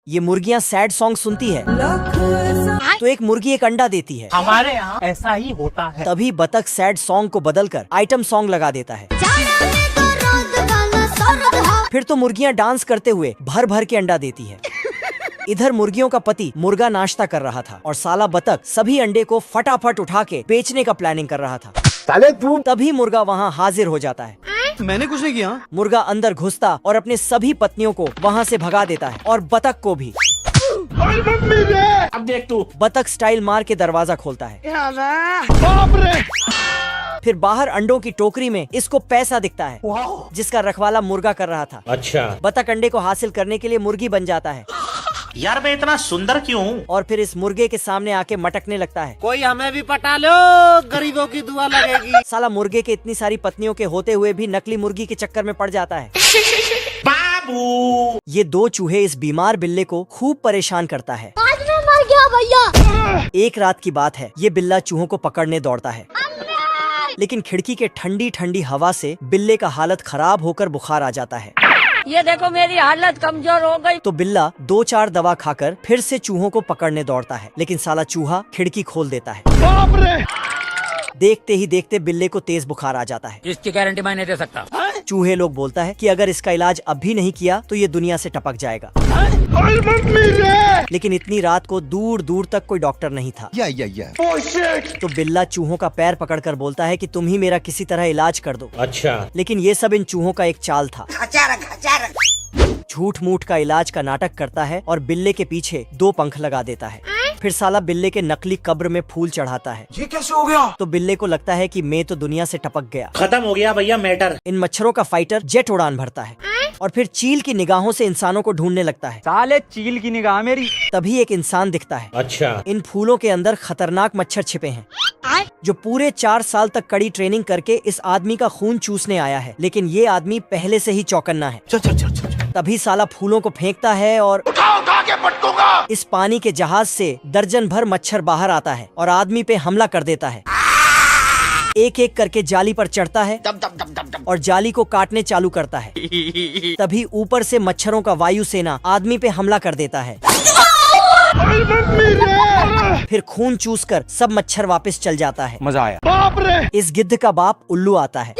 ये मुर्गियाँ sad song सुनती है तो एक मुर्गी एक अंडा देती है। हमारे यहाँ ऐसा ही होता है। तभी बतख सैड सॉन्ग को बदलकर आइटम सॉन्ग लगा देता है। फिर तो मुर्गियाँ डांस करते हुए भर भर के अंडा देती है। इधर मुर्गियों का पति मुर्गा नाश्ता कर रहा था और साला बतख सभी अंडे को फटाफट उठा के बेचने का प्लानिंग कर रहा था। तभी मुर्गा वहाँ हाजिर हो जाता है। मैंने कुछ नहीं किया। मुर्गा अंदर घुसता और अपने सभी पत्नियों को वहाँ से भगा देता है और बतख को भी। अब देख तू। बतख स्टाइल मार के दरवाजा खोलता है। बाप रे। फिर बाहर अंडों की टोकरी में इसको पैसा दिखता है जिसका रखवाला मुर्गा कर रहा था। अच्छा। बतख अंडे को हासिल करने के लिए मुर्गी बन जाता है यार मैं इतना सुंदर क्यों हूँ? और फिर इस मुर्गे के सामने आके मटकने लगता है। कोई हमें भी पटा लो, गरीबों की दुआ लगेगी। साला मुर्गे के इतनी सारी पत्नियों के होते हुए भी नकली मुर्गी के चक्कर में पड़ जाता है। बाबू ये दो चूहे इस बीमार बिल्ले को खूब परेशान करता है। आज मैं मर गया भैया। एक रात की बात है, ये बिल्ला चूहों को पकड़ने दौड़ता है लेकिन खिड़की के ठंडी ठंडी हवा से बिल्ले का हालत खराब होकर बुखार आ जाता है। ये देखो मेरी हालत कमजोर हो गई। तो बिल्ला 2-4 दवा खाकर फिर से चूहों को पकड़ने दौड़ता है लेकिन साला चूहा खिड़की खोल देता है। बाप रे। देखते ही देखते बिल्ले को तेज बुखार आ जाता है। इसकी गारंटी मैं नहीं दे सकता। चूहे लोग बोलता है कि अगर इसका इलाज अब भी नहीं किया तो ये दुनिया से टपक जाएगा। लेकिन इतनी रात को दूर दूर तक कोई डॉक्टर नहीं था। तो बिल्ला चूहों का पैर पकड़कर बोलता है कि तुम ही मेरा किसी तरह इलाज कर दो। अच्छा। लेकिन ये सब इन चूहों का एक चाल था। झूठ मूठ का इलाज का नाटक करता है और बिल्ले के पीछे 2 पंख लगा देता है। फिर साला बिल्ले के नकली कब्र में फूल चढ़ाता है। ये कैसे हो गया? तो बिल्ले को लगता है कि मैं तो दुनिया से टपक गया। खत्म हो गया भैया मैटर। इन मच्छरों का फाइटर जेट उड़ान भरता है और फिर चील की निगाहों से इंसानों को ढूंढने लगता है। साले चील की निगाह मेरी। तभी एक इंसान दिखता है। अच्छा। इन फूलों के अंदर खतरनाक मच्छर छिपे हैं जो पूरे 4 साल तक कड़ी ट्रेनिंग करके इस आदमी का खून चूसने आया है। लेकिन ये आदमी पहले से ही चौकन्ना है। तभी साला फूलों को फेंकता है और उठा के पटकूंगा। इस पानी के जहाज से दर्जन भर मच्छर बाहर आता है और आदमी पे हमला कर देता है। एक एक करके जाली पर चढ़ता है और जाली को काटने चालू करता है। तभी ऊपर से मच्छरों का वायु सेना आदमी पे हमला कर देता है। फिर खून चूसकर सब मच्छर वापस चल जाता है। मजा आया। बाप रे। इस गिद्ध का बाप उल्लू आता है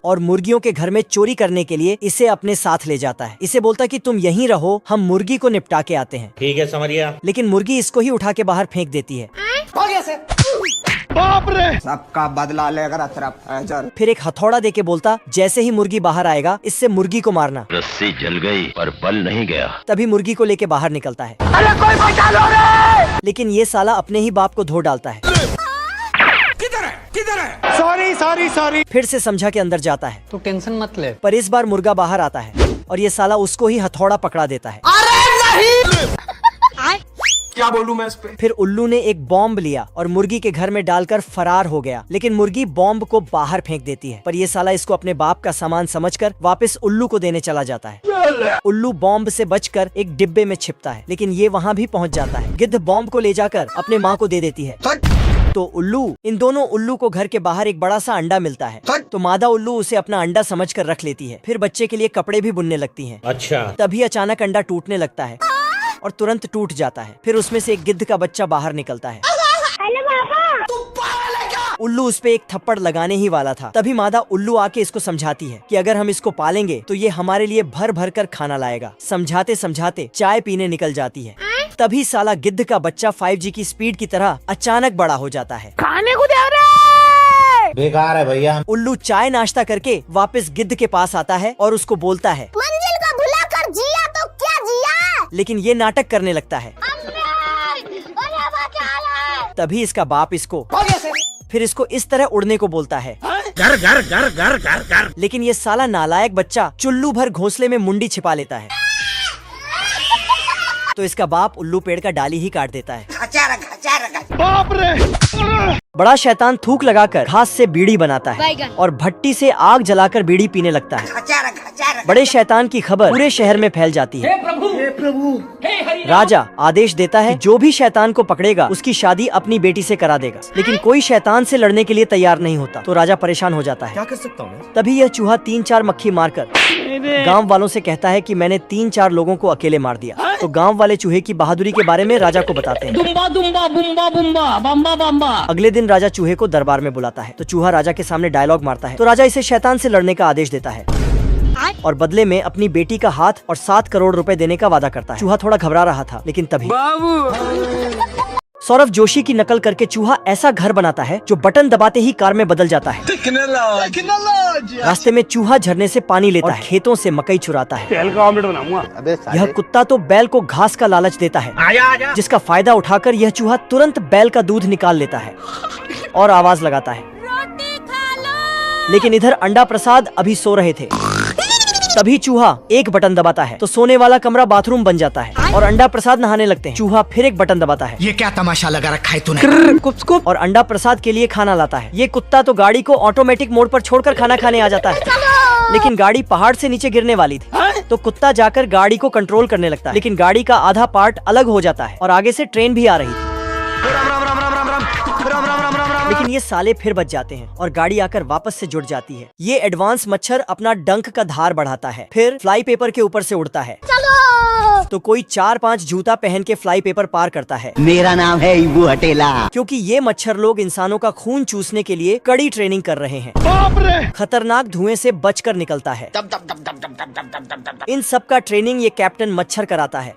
और मुर्गियों के घर में चोरी करने के लिए इसे अपने साथ ले जाता है। इसे बोलता है कि तुम यहीं रहो, हम मुर्गी को निपटा के आते हैं। ठीक है समझ गया। लेकिन मुर्गी इसको ही उठा के बाहर फेंक देती है। बाप रे। सबका बदला लेकर तरफ। फिर एक हथौड़ा देके बोलता, जैसे ही मुर्गी बाहर आएगा इससे मुर्गी को मारना। रस्सी जल गई पर बल नहीं गया। तभी मुर्गी को लेके बाहर निकलता है। अरे कोई बचा लो रे। लेकिन ये साला अपने ही बाप को धो डालता है। किधर है? सॉरी। फिर से समझा के अंदर जाता है। तो टेंशन मत ले। पर इस बार मुर्गा बाहर आता है और ये साला उसको ही हथौड़ा पकड़ा देता है। अरे नहीं। क्या बोलूं मैं इस पे? फिर उल्लू ने एक बॉम्ब लिया और मुर्गी के घर में डालकर फरार हो गया। लेकिन मुर्गी बॉम्ब को बाहर फेंक देती है। पर ये साला इसको अपने बाप का सामान समझकर वापस उल्लू को देने चला जाता है। उल्लू बॉम्ब से बचकर एक डिब्बे में छिपता है लेकिन ये वहाँ भी पहुँच जाता है। गिद्ध बॉम्ब को ले जाकर अपने माँ को दे देती है। तो इन दोनों उल्लू को घर के बाहर एक बड़ा सा अंडा मिलता है। तो मादा उल्लू उसे अपना अंडा समझकर रख लेती है। फिर बच्चे के लिए कपड़े भी बुनने लगती है। अच्छा। तभी अचानक अंडा टूटने लगता है और तुरंत टूट जाता है। फिर उसमें से एक गिद्ध का बच्चा बाहर निकलता है। उल्लू उस पे एक थप्पड़ लगाने ही वाला था। तभी मादा उल्लू आके इसको समझाती है कि अगर हम इसको पालेंगे तो ये हमारे लिए भर भर कर खाना लाएगा। समझाते समझाते चाय पीने निकल जाती है। तभी साला गिद्ध का बच्चा 5G की स्पीड की तरह अचानक बड़ा हो जाता है। खाने को दे रहे। बेकार है भैया। उल्लू चाय नाश्ता करके वापस गिद्ध के पास आता है और उसको बोलता है, मंजिल को भुलाकर जिया तो क्या जिया। लेकिन ये नाटक करने लगता है। तभी इसका बाप इसको फिर इसको इस तरह उड़ने को बोलता है। घर। लेकिन ये साला नालायक बच्चा चुल्लू भर घोंसले में मुंडी छिपा लेता है। तो इसका बाप उल्लू पेड़ का डाली ही काट देता है। बाप रे। बड़ा शैतान थूक लगाकर घास से बीड़ी बनाता है और भट्टी से आग जलाकर बीड़ी पीने लगता है। बड़े शैतान की खबर पूरे शहर में फैल जाती है। राजा आदेश देता है जो भी शैतान को पकड़ेगा उसकी शादी अपनी बेटी से करा देगा, लेकिन कोई शैतान से लड़ने के लिए तैयार नहीं होता। तो राजा परेशान हो जाता है, क्या कर सकता हूँ। तभी यह चूहा 3-4 मक्खी मारकर गांव वालों से कहता है कि मैंने 3-4 लोगों को अकेले मार दिया। तो गांव वाले चूहे की बहादुरी के बारे में राजा को बताते हैं। दुम्बा दुम्बा बुम्बा बुम्बा बम्बा बम्बा। अगले दिन राजा चूहे को दरबार में बुलाता है। तो चूहा राजा के सामने डायलॉग मारता है। तो राजा इसे शैतान से लड़ने का आदेश देता है और बदले में अपनी बेटी का हाथ और 7 करोड़ रुपए देने का वादा करता है। चूहा थोड़ा घबरा रहा था, लेकिन तभी सौरभ जोशी की नकल करके चूहा ऐसा घर बनाता है जो बटन दबाते ही कार में बदल जाता है। रास्ते में चूहा झरने से पानी लेता है, खेतों से मकई चुराता है। तेल का ऑमलेट बनाऊंगा। यह कुत्ता तो बैल को घास का लालच देता है, आजा जिसका फायदा उठाकर यह चूहा तुरंत बैल का दूध निकाल लेता है और आवाज लगाता है। लेकिन इधर अंडा प्रसाद अभी सो रहे थे। तभी चूहा एक बटन दबाता है तो सोने वाला कमरा बाथरूम बन जाता है और अंडा प्रसाद नहाने लगते हैं। चूहा फिर एक बटन दबाता है। ये क्या तमाशा लगा रखा है तूने? और अंडा प्रसाद के लिए खाना लाता है। ये कुत्ता तो गाड़ी को ऑटोमेटिक मोड पर छोड़कर खाना खाने आ जाता है, लेकिन गाड़ी पहाड़ से नीचे गिरने वाली थी। तो कुत्ता जाकर गाड़ी को कंट्रोल करने लगता है, लेकिन गाड़ी का आधा पार्ट अलग हो जाता है और आगे से ट्रेन भी आ रही थी। लेकिन ये साले फिर बच जाते हैं और गाड़ी आकर वापस से जुड़ जाती है। ये एडवांस मच्छर अपना डंक का धार बढ़ाता है, फिर फ्लाई पेपर के ऊपर से उड़ता है। तो कोई 4-5 जूता पहन के फ्लाई पेपर पार करता है। मेरा नाम है इबू हटेला। क्योंकि ये मच्छर लोग इंसानों का खून चूसने के लिए कड़ी ट्रेनिंग कर रहे हैं। खतरनाक धुएं से बचकर निकलता है। इन सब का ट्रेनिंग ये कैप्टन मच्छर कराता है।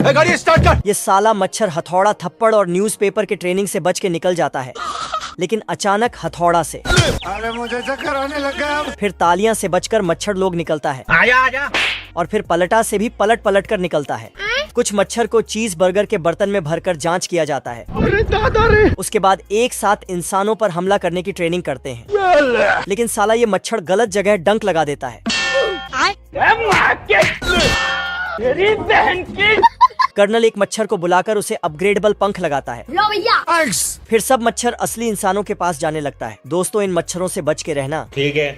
गाड़ी स्टार्ट कर। ये साला मच्छर हथौड़ा, थप्पड़ और न्यूज़पेपर के ट्रेनिंग से बच के निकल जाता है, लेकिन अचानक हथौड़ा से अरे मुझे चक्कर आने लगा। फिर तालियां से बचकर मच्छर लोग निकलता है आजा और फिर पलटा से भी पलट कर निकलता है। कुछ मच्छर को चीज बर्गर के बर्तन में भरकर जांच किया जाता है। अरे दादा रे। उसके बाद एक साथ इंसानों पर हमला करने की ट्रेनिंग करते हैं, लेकिन साला ये मच्छर गलत जगह डंक लगा देता है। मेरी बहन की। कर्नल एक मच्छर को बुलाकर उसे अपग्रेडेबल पंख लगाता है। लो भैया। फिर सब मच्छर असली इंसानों के पास जाने लगता है। दोस्तों, इन मच्छरों से बच के रहना। ठीक है।